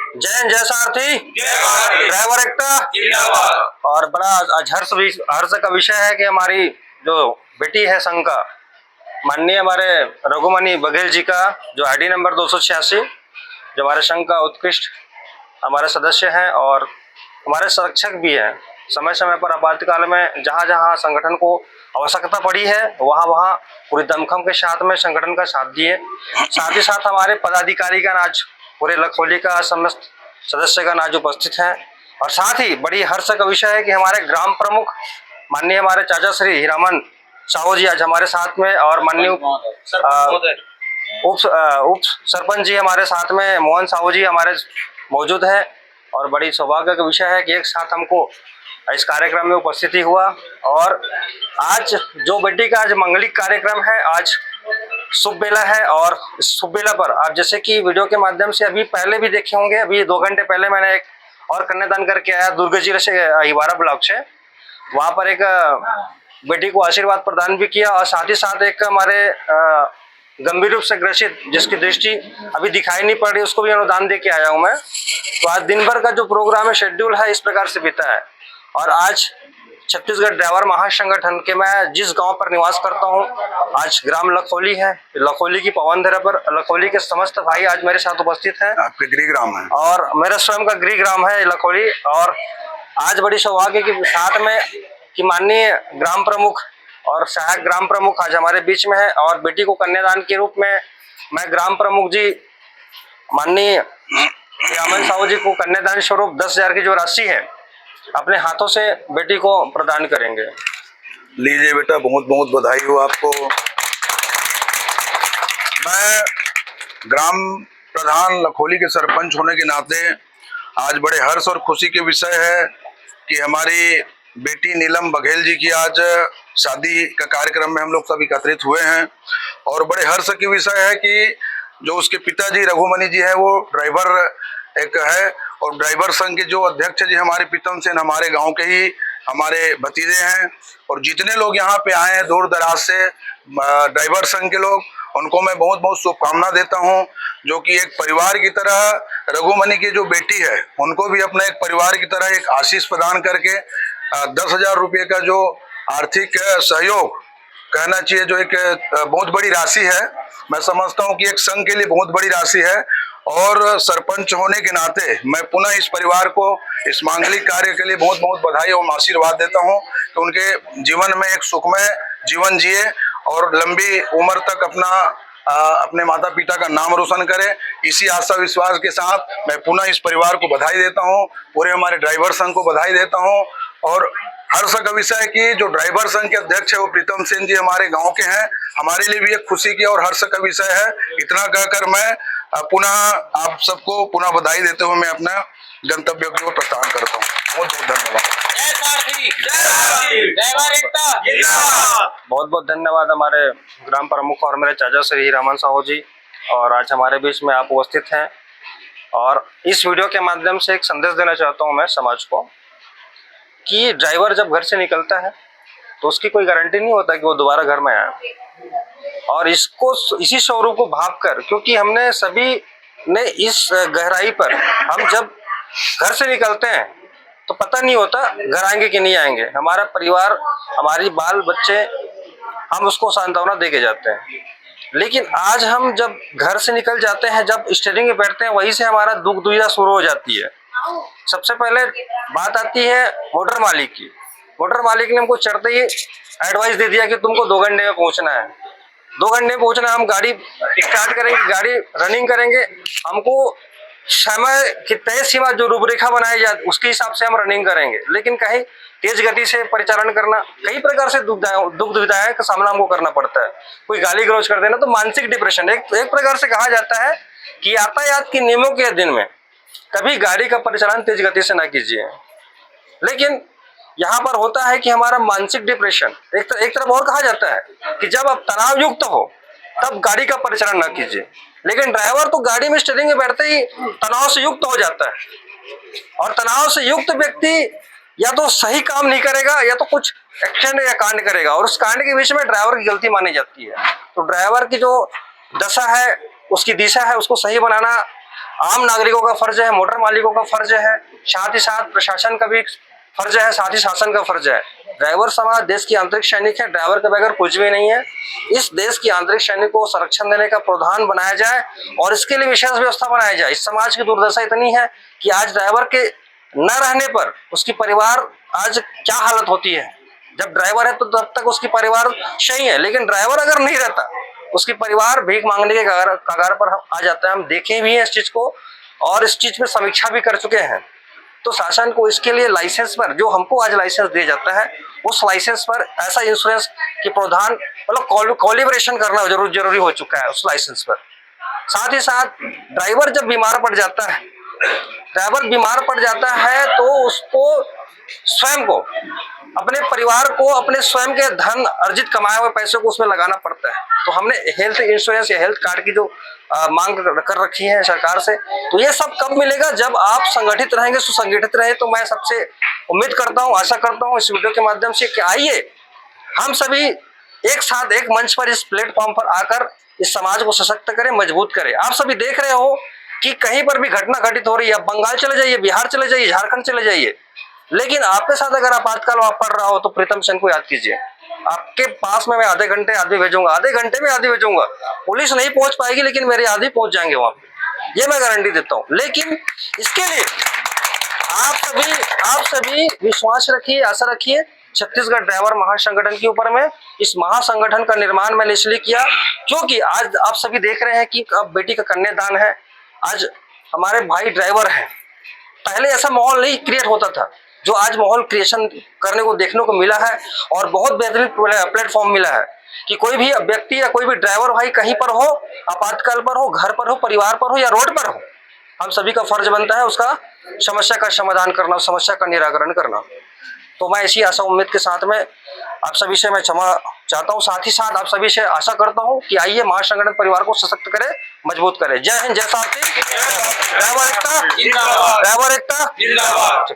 जय जय सारथी, ड्राइवर एकता। और बड़ा आज हर्ष का विषय है कि हमारी जो बेटी है संघ का माननीय हमारे रघुमणि बघेल जी का जो आईडी नंबर 286 जो हमारे संघ का उत्कृष्ट हमारे सदस्य हैं और हमारे संरक्षक भी हैं। समय समय पर आपातकाल में जहाँ जहाँ संगठन को आवश्यकता पड़ी है वहाँ वहाँ पूरी दमखम के साथ में संगठन का साथ दिए। साथ ही साथ हमारे पदाधिकारी का आज पूरे लखोली का समस्त सदस्य का आज उपस्थित है। और साथ ही बड़ी हर्ष का विषय है कि हमारे ग्राम प्रमुख माननीय हमारे चाचा श्री हीरामन साहू जी आज हमारे साथ में और माननीय उप सरपंच जी हमारे साथ में मोहन साहू जी हमारे मौजूद है। और बड़ी सौभाग्य का विषय है कि एक साथ हमको इस कार्यक्रम में उपस्थिति हुआ। और आज जो बेटी का आज मंगलिक कार्यक्रम है, आज शुभ बेला है और इस शुभ बेला पर आप जैसे कि वीडियो के माध्यम से अभी पहले भी देखे होंगे, अभी 2 घंटे पहले मैंने एक और कन्यादान करके आया दुर्ग जिले से हिवारा ब्लॉक से। वहाँ पर एक बेटी को आशीर्वाद प्रदान भी किया और साथ ही साथ एक हमारे गंभीर रूप से ग्रसित जिसकी दृष्टि अभी दिखाई नहीं पड़ रही उसको भी अनुदान दे के आया हूँ मैं। तो आज दिन भर का जो प्रोग्राम है शेड्यूल है इस प्रकार से बीता है। और आज छत्तीसगढ़ ड्राइवर महासंगठन के मैं जिस गांव पर निवास करता हूं, आज ग्राम लखोली है, लखोली की पवन धरा पर लखोली के समस्त भाई आज मेरे साथ उपस्थित हैं। आपके गृह ग्राम है और मेरा स्वयं का गृह ग्राम है लखोली। और आज बड़ी सौभाग्य के साथ में कि माननीय ग्राम प्रमुख और सहायक ग्राम प्रमुख आज हमारे बीच में है। और बेटी को कन्यादान के रूप में मैं ग्राम प्रमुख जी माननीय हीरामन साहू जी को कन्यादान स्वरूप 10,000 की जो राशि है अपने हाथों से बेटी को प्रदान करेंगे। लीजिए बेटा, बहुत बहुत बधाई हो आपको। मैं ग्राम प्रधान लखोली के सरपंच होने के नाते आज बड़े हर्ष और खुशी के विषय है कि हमारी बेटी नीलम बघेल जी की आज शादी का कार्यक्रम में हम लोग सब एकत्रित हुए हैं। और बड़े हर्ष की विषय है कि जो उसके पिताजी रघुमणि जी हैं वो ड्राइवर एक है और ड्राइवर संघ के जो अध्यक्ष जी हमारे प्रीतम सेन हमारे गांव के ही हमारे भतीजे हैं। और जितने लोग यहाँ पे आए हैं दूर दराज से ड्राइवर संघ के लोग, उनको मैं बहुत बहुत शुभकामना देता हूँ। जो कि एक परिवार की तरह रघुमणि की जो बेटी है उनको भी अपना एक परिवार की तरह एक आशीष प्रदान करके 10,000 रुपये का जो आर्थिक सहयोग कहना चाहिए, जो एक बहुत बड़ी राशि है। मैं समझता हूँ कि एक संघ के लिए बहुत बड़ी राशि है। और सरपंच होने के नाते मैं पुनः इस परिवार को इस मांगलिक कार्य के लिए बहुत बहुत बधाई और आशीर्वाद देता हूं कि उनके जीवन में एक सुखमय जीवन जिए और लंबी उम्र तक अपने माता पिता का नाम रोशन करें। इसी आशा विश्वास के साथ मैं पुनः इस परिवार को बधाई देता हूं, पूरे हमारे ड्राइवर संघ को बधाई देता हूं। और हर्ष का विषय है कि जो ड्राइवर संघ के अध्यक्ष है वो प्रीतम सेन जी हमारे गांव के हैं, हमारे लिए भी एक खुशी की और हर्ष का विषय है। इतना कहकर मैं पुनः आप सबको पुनः बधाई देते हुए मैं अपना गंतव्य की ओर प्रस्थान करता हूँ। बहुत बहुत धन्यवाद। बहुत बहुत धन्यवाद हमारे ग्राम प्रमुख और मेरे चाचा श्री हीरामन साहू जी। और आज हमारे बीच में आप उपस्थित हैं और इस वीडियो के माध्यम से एक संदेश देना चाहता हूँ मैं समाज को कि ड्राइवर जब घर से निकलता है तो उसकी कोई गारंटी नहीं होता कि वो दोबारा घर में आए। और इसको इसी स्वरूप को भाप कर, क्योंकि हमने सभी ने इस गहराई पर हम जब घर से निकलते हैं तो पता नहीं होता घर आएंगे कि नहीं आएंगे। हमारा परिवार, हमारी बाल बच्चे, हम उसको सांत्वना दे के जाते हैं। लेकिन आज हम जब घर से निकल जाते हैं, जब स्टीयरिंग में बैठते हैं, वहीं से हमारा दुख दुविधा शुरू हो जाती है। सबसे पहले बात आती है मोटर मालिक की। मोटर मालिक ने हमको चढ़ते ही एडवाइस दे दिया कि तुमको 2 घंटे में पहुंचना है। 2 घंटे में पहुंचना, हम गाड़ी स्टार्ट करेंगे, गाड़ी रनिंग करेंगे, हमको समय की तय सीमा जो रूपरेखा बनाई जाए उसके हिसाब से हम रनिंग करेंगे। लेकिन कहीं तेज गति से परिचालन करना, कई प्रकार से दुख दुविधाएं का सामना हमको करना पड़ता है। कोई गाली गलौज कर देना तो मानसिक डिप्रेशन। एक प्रकार से कहा जाता है कि यातायात के नियमों के अधीन में कभी गाड़ी का परिचालन तेज गति से ना कीजिए। लेकिन यहाँ पर होता है कि हमारा मानसिक डिप्रेशन, एक तरफ और कहा जाता है कि जब आप तनाव युक्त हो तब गाड़ी का परिचालन ना कीजिए। लेकिन ड्राइवर तो गाड़ी में स्टीयरिंग में बैठते ही तनाव से युक्त हो जाता है। और तनाव से युक्त व्यक्ति या तो सही काम नहीं करेगा या तो कुछ एक्शन या कांड करेगा, और उस कांड के बीच में ड्राइवर की गलती मानी जाती है। तो ड्राइवर की जो दशा है, उसकी दिशा है, उसको सही बनाना आम नागरिकों का फर्ज है, मोटर मालिकों का फर्ज है, साथ ही साथ प्रशासन का भी फर्ज है, साथ ही शासन का फर्ज है। ड्राइवर समाज देश की आंतरिक सैनिक है, ड्राइवर के बगैर कुछ भी नहीं है। इस देश की आंतरिक सैनिक को संरक्षण देने का प्रावधान बनाया जाए और इसके लिए विशेष व्यवस्था बनाया जाए। इस समाज की दुर्दशा इतनी है कि आज ड्राइवर के न रहने पर उसकी परिवार आज क्या हालत होती है। जब ड्राइवर है तो तब तक उसकी परिवार सही है, लेकिन ड्राइवर अगर नहीं रहता उसकी परिवार भीख मांगने के कगार पर आ जाता है। हम देखे भी हैं इस चीज को और इस चीज में समीक्षा भी कर चुके हैं। तो शासन को इसके लिए लाइसेंस पर, जो हमको आज लाइसेंस दिया जाता है, उस लाइसेंस पर ऐसा इंश्योरेंस के प्रावधान मतलब कोलिब्रेशन करना जरूरी हो चुका है उस लाइसेंस पर। साथ ही साथ ड्राइवर जब बीमार पड़ जाता है तो उसको स्वयं को, अपने परिवार को, अपने स्वयं के धन अर्जित कमाए हुए पैसे को उसमें लगाना पड़ता है। तो हमने हेल्थ इंश्योरेंस या हेल्थ कार्ड की जो मांग कर रखी है सरकार से, तो ये सब कब मिलेगा? जब आप संगठित रहेंगे, सुसंगठित रहे। तो मैं सबसे उम्मीद करता हूँ, आशा करता हूँ इस वीडियो के माध्यम से कि आइए हम सभी एक साथ एक मंच पर, इस प्लेटफॉर्म पर आकर इस समाज को सशक्त करें, मजबूत करें। आप सभी देख रहे हो कि कहीं पर भी घटना घटित हो रही है, बंगाल चले जाइए, बिहार चले जाइए, झारखंड चले जाइए, लेकिन आपके साथ अगर आपातकाल पड़ रहा हो तो प्रीतम सेन को याद कीजिए। आपके पास में मैं आधे घंटे आदमी भेजूंगा, आधे घंटे में आदमी भेजूंगा। पुलिस नहीं पहुंच पाएगी लेकिन मेरे आदमी पहुंच जाएंगे वहां पे, ये मैं गारंटी देता हूं। लेकिन इसके लिए आप सभी विश्वास रखिए, आशा रखिए छत्तीसगढ़ ड्राइवर महासंगठन के ऊपर में। इस महासंगठन का निर्माण मैंने इसलिए किया क्योंकि आज आप सभी देख रहे हैं कि अब बेटी का कन्यादान है, आज हमारे भाई ड्राइवर हैं। पहले ऐसा माहौल नहीं क्रिएट होता था, जो आज माहौल क्रिएशन करने को देखने को मिला है और बहुत बेहतरीन प्लेटफॉर्म मिला है कि कोई भी व्यक्ति या कोई भी ड्राइवर भाई कहीं पर हो, आपातकाल पर हो, घर पर हो, परिवार पर हो या रोड पर हो, हम सभी का फर्ज बनता है उसका समस्या का समाधान करना, समस्या का निराकरण करना। तो मैं इसी आशा उम्मीद के साथ में आप सभी से मैं क्षमा चाहता हूँ। साथ ही साथ आप सभी से आशा करता हूँ कि आइए महासंगठन परिवार को सशक्त करें, मजबूत करें। जय हिंद, जय साथी, ड्राइवर एकता जिंदाबाद, ड्राइवर एकता जिंदाबाद।